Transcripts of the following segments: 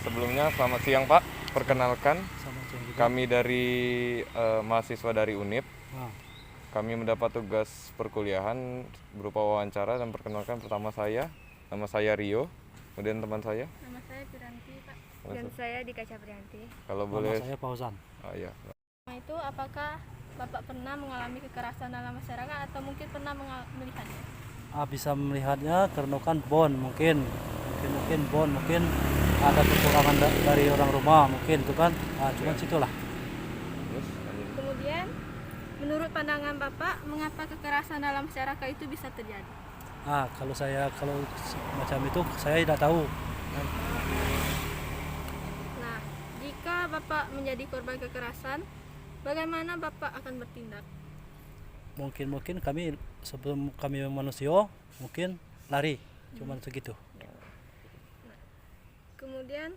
Sebelumnya selamat siang Pak, perkenalkan Sama siang juga. kami dari mahasiswa dari UNIP. Nah, Kami mendapat tugas perkuliahan berupa wawancara dan perkenalkan pertama nama saya Rio, kemudian teman saya. Nama saya Piranti, Pak. Nama Dan saya- saya Dika Caprianti. Kalau nama boleh, saya Fauzan. ya. Itu apakah Bapak pernah mengalami kekerasan dalam masyarakat atau mungkin pernah melihatnya? Bisa melihatnya karena kan mungkin ada kekurangan dari orang rumah mungkin itu kan. Cuman situlah. Terus, lanjut. Kemudian, menurut pandangan Bapak, mengapa kekerasan dalam masyarakat itu bisa terjadi? Kalau macam itu saya tidak tahu. Nah, jika Bapak menjadi korban kekerasan, bagaimana Bapak akan bertindak? Mungkin kami sebelum kami manusia mungkin lari, cuman segitu. Kemudian,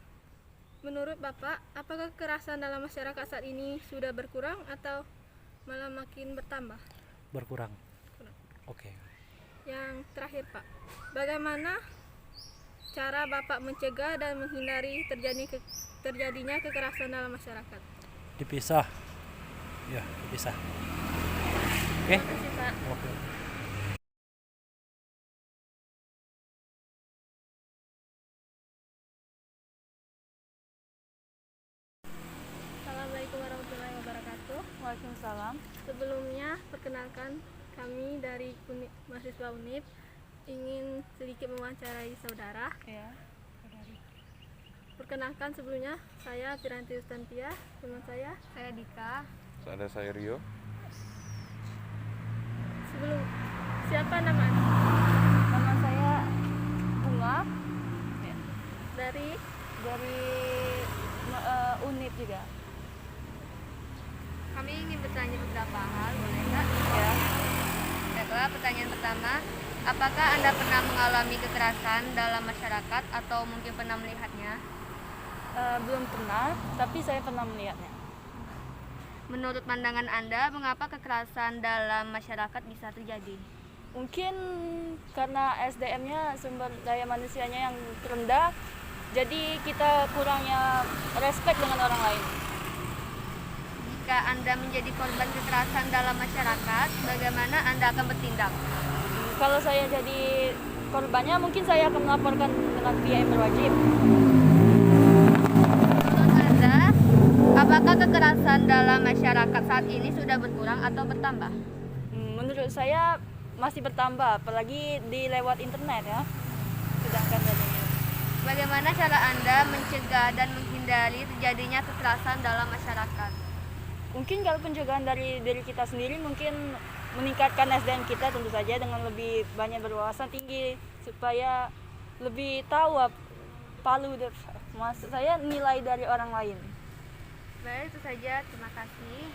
menurut Bapak, apakah kekerasan dalam masyarakat saat ini sudah berkurang atau malah makin bertambah? Berkurang. Oke. Yang terakhir, Pak, bagaimana cara Bapak mencegah dan menghindari terjadinya kekerasan dalam masyarakat? Dipisah. Ya, dipisah. Oke. Terima kasih, Pak. Oke. Assalamualaikum warahmatullahi wabarakatuh. Waalaikumsalam. Sebelumnya, perkenalkan kami dari mahasiswa UNIP ingin sedikit mewawancarai saudara. Ya. Perkenalkan sebelumnya, saya Piranti Ustantia, teman saya Dika. Ada saya Rio. Sebelum siapa nama Anda? Nama saya Bunga Dari dari UNIP juga. kami ingin bertanya beberapa hal, boleh nggak? Ya. Baiklah, pertanyaan pertama, apakah Anda pernah mengalami kekerasan dalam masyarakat atau mungkin pernah melihatnya? Belum pernah, tapi saya pernah melihatnya. Menurut pandangan Anda, mengapa kekerasan dalam masyarakat bisa terjadi? Mungkin karena SDM-nya, sumber daya manusianya yang rendah, jadi kita kurangnya respect dengan orang lain. Jika Anda menjadi korban kekerasan dalam masyarakat, bagaimana Anda akan bertindak? Kalau saya jadi korbannya, mungkin saya akan melaporkan dengan pihak yang berwajib. Menurut Anda, apakah kekerasan dalam masyarakat saat ini sudah berkurang atau bertambah? Menurut saya masih bertambah, apalagi di lewat internet ya. Sedangkan dari Bagaimana cara Anda mencegah dan menghindari terjadinya kekerasan dalam masyarakat? mungkin kalau pencegahan dari diri kita sendiri, mungkin meningkatkan SDM kita tentu saja dengan lebih banyak berwawasan tinggi supaya lebih tahu maksud saya nilai dari orang lain. Baik, itu saja. Terima kasih.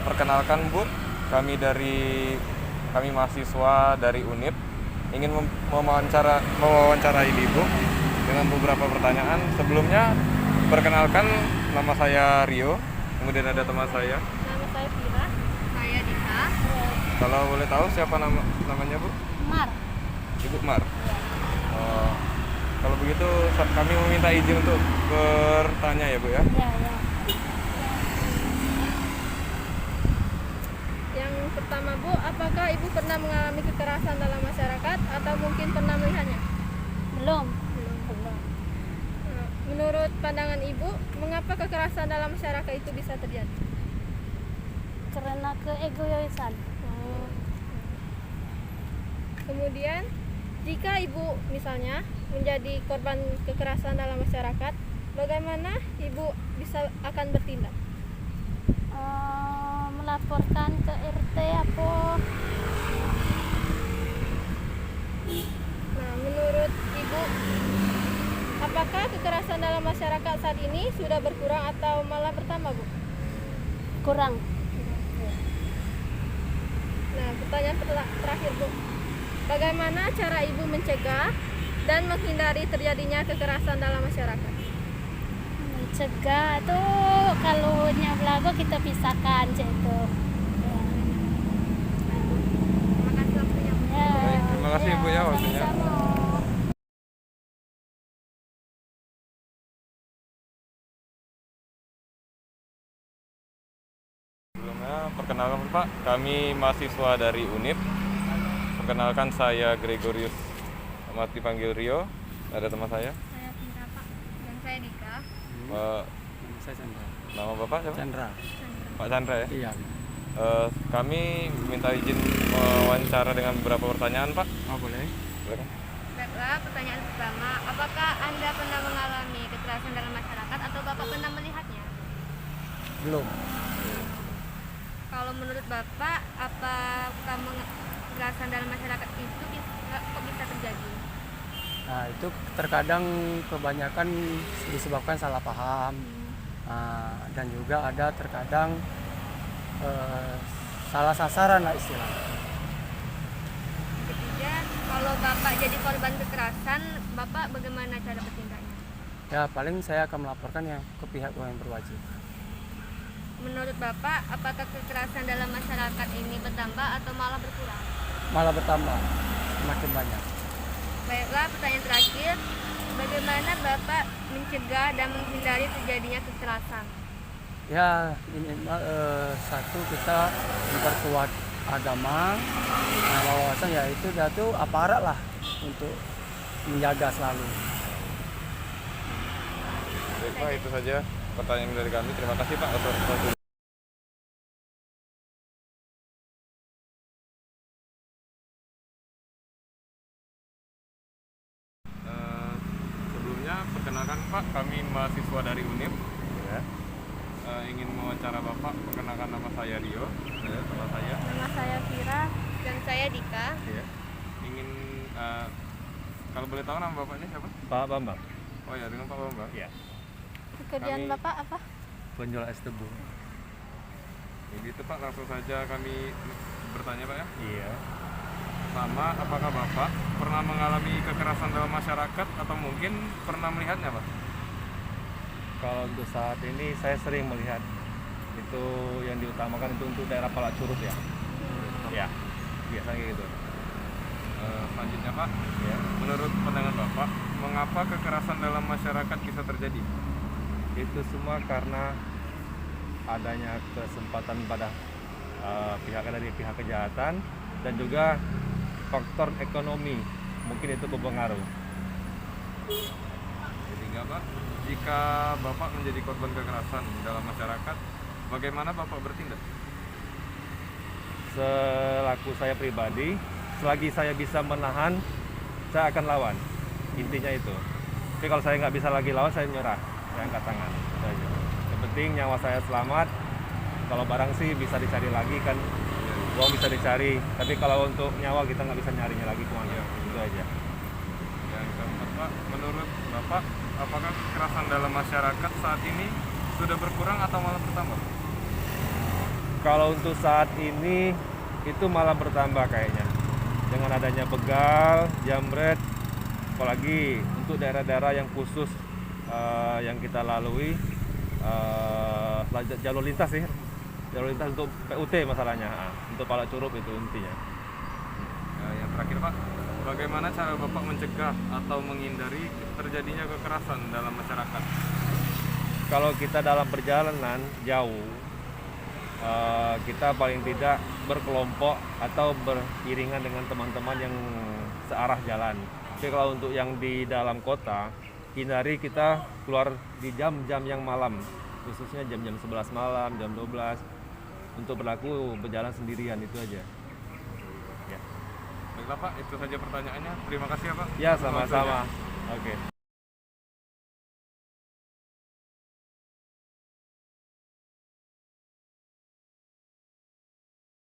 Perkenalkan Bu, kami mahasiswa dari UNIP ingin mewawancarai Ibu dengan beberapa pertanyaan. Sebelumnya, perkenalkan nama saya Rio, kemudian ada teman saya. Nama saya Pira. Saya Dika. Kalau boleh tahu siapa namanya Bu? Mar. Ibu Mar. Kalau begitu kami meminta izin untuk bertanya ya Bu ya. Yang pertama Bu, apakah Ibu pernah mengalami kekerasan dalam masyarakat atau mungkin pernah melihatnya? Belum. Menurut pandangan Ibu, mengapa kekerasan dalam masyarakat itu bisa terjadi? Karena keegoisan. Kemudian, jika Ibu misalnya menjadi korban kekerasan dalam masyarakat, bagaimana Ibu akan bertindak? Melaporkan ke RT apa? Nah, menurut Ibu, apakah kekerasan dalam masyarakat saat ini sudah berkurang atau malah bertambah, Bu? Kurang. Nah, pertanyaan terakhir, Bu. Bagaimana cara Ibu mencegah dan menghindari terjadinya kekerasan dalam masyarakat? Mencegah itu kalau belago kita pisahkan cek itu. Terima kasih waktunya. Ya, Baik, terima kasih Ibu ya waktunya. sama-sama. Sebelumnya, perkenalkan Pak, kami mahasiswa dari UNIP. Perkenalkan saya Gregorius, amat dipanggil Rio. Ada teman saya. Saya Pinta Pak. Dan saya Dika. Saya Chandra. Nama Bapak siapa? Chandra. Pak Chandra ya. Iya. Kami minta izin wawancara dengan beberapa pertanyaan Pak. Oh boleh. Silakan. Baiklah, pertanyaan pertama, apakah Anda pernah mengalami kekerasan dalam masyarakat atau Bapak pernah melihatnya? Belum. Kalau menurut Bapak, apakah kekerasan dalam masyarakat itu kok bisa terjadi? Nah itu terkadang kebanyakan disebabkan salah paham. Dan juga ada terkadang salah sasaran lah istilahnya. Ketiga, kalau Bapak jadi korban kekerasan, Bapak bagaimana cara bertindaknya? Ya paling saya akan melaporkan yang ke pihak yang berwajib. Menurut Bapak, apakah kekerasan dalam masyarakat ini bertambah atau malah berkurang? Malah bertambah, semakin banyak. Baiklah, pertanyaan terakhir, bagaimana Bapak mencegah dan menghindari terjadinya kekerasan? Ya satu kita memperkuat agama, wawasan ya itu tuh aparat lah untuk menjaga selalu. Baik Pak, itu saja pertanyaan dari kami. Terima kasih Pak atas waktu. Sebelumnya perkenalkan Pak, kami mahasiswa dari UNIP. Ya. Ingin mewawancara Bapak, perkenalkan nama saya Rio. Ya, teman saya. Nama saya Vira dan saya Dika. Ya. Ingin kalau boleh tahu nama Bapak ini siapa? Pak Bambang, Oh ya, dengan Pak Bambang. ya, Pekerjaan Kami- Bapak apa? penjual es tebu. Begitu Pak, langsung saja kami bertanya Pak ya. Iya. Pertama, apakah Bapak pernah mengalami kekerasan dalam masyarakat atau mungkin pernah melihatnya Pak? Kalau untuk saat ini saya sering melihat itu yang diutamakan itu untuk daerah Palak Curug ya. Ya, biasanya gitu. Selanjutnya Pak, Ya. menurut pandangan Bapak, mengapa kekerasan dalam masyarakat bisa terjadi? Itu semua karena adanya kesempatan pada pihak dari pihak kejahatan dan juga faktor ekonomi mungkin itu berpengaruh. Ketiga Pak, jika Bapak menjadi korban kekerasan dalam masyarakat, bagaimana Bapak bertindak? Selaku saya pribadi, selagi saya bisa menahan, saya akan lawan. Intinya itu. Tapi kalau saya nggak bisa lagi lawan, saya nyerah, saya angkat tangan. Itu aja. Yang penting nyawa saya selamat. Kalau barang sih bisa dicari lagi kan, uang bisa dicari. Tapi kalau untuk nyawa kita nggak bisa nyarinya lagi kemana. Itu aja. Yang keempat Pak, menurut Bapak, apakah kekerasan dalam masyarakat saat ini sudah berkurang atau malah bertambah? Kalau untuk saat ini itu malah bertambah kayaknya. Dengan adanya begal, jambret, apalagi untuk daerah-daerah yang khusus yang kita lalui jalur lintas sih. Jalur lintas untuk PUT masalahnya, untuk Palak Curug itu intinya. Yang terakhir Pak, bagaimana cara Bapak mencegah atau menghindari terjadinya kekerasan dalam masyarakat? Kalau kita dalam perjalanan jauh, kita paling tidak berkelompok atau beriringan dengan teman-teman yang searah jalan. Tapi kalau untuk yang di dalam kota, hindari kita keluar di jam-jam yang malam, khususnya jam-jam 11 malam, jam 12, untuk berlaku berjalan sendirian, itu aja. Ya, Baiklah Pak, itu saja pertanyaannya. Terima kasih ya Pak. ya atas waktunya. sama-sama. Oke.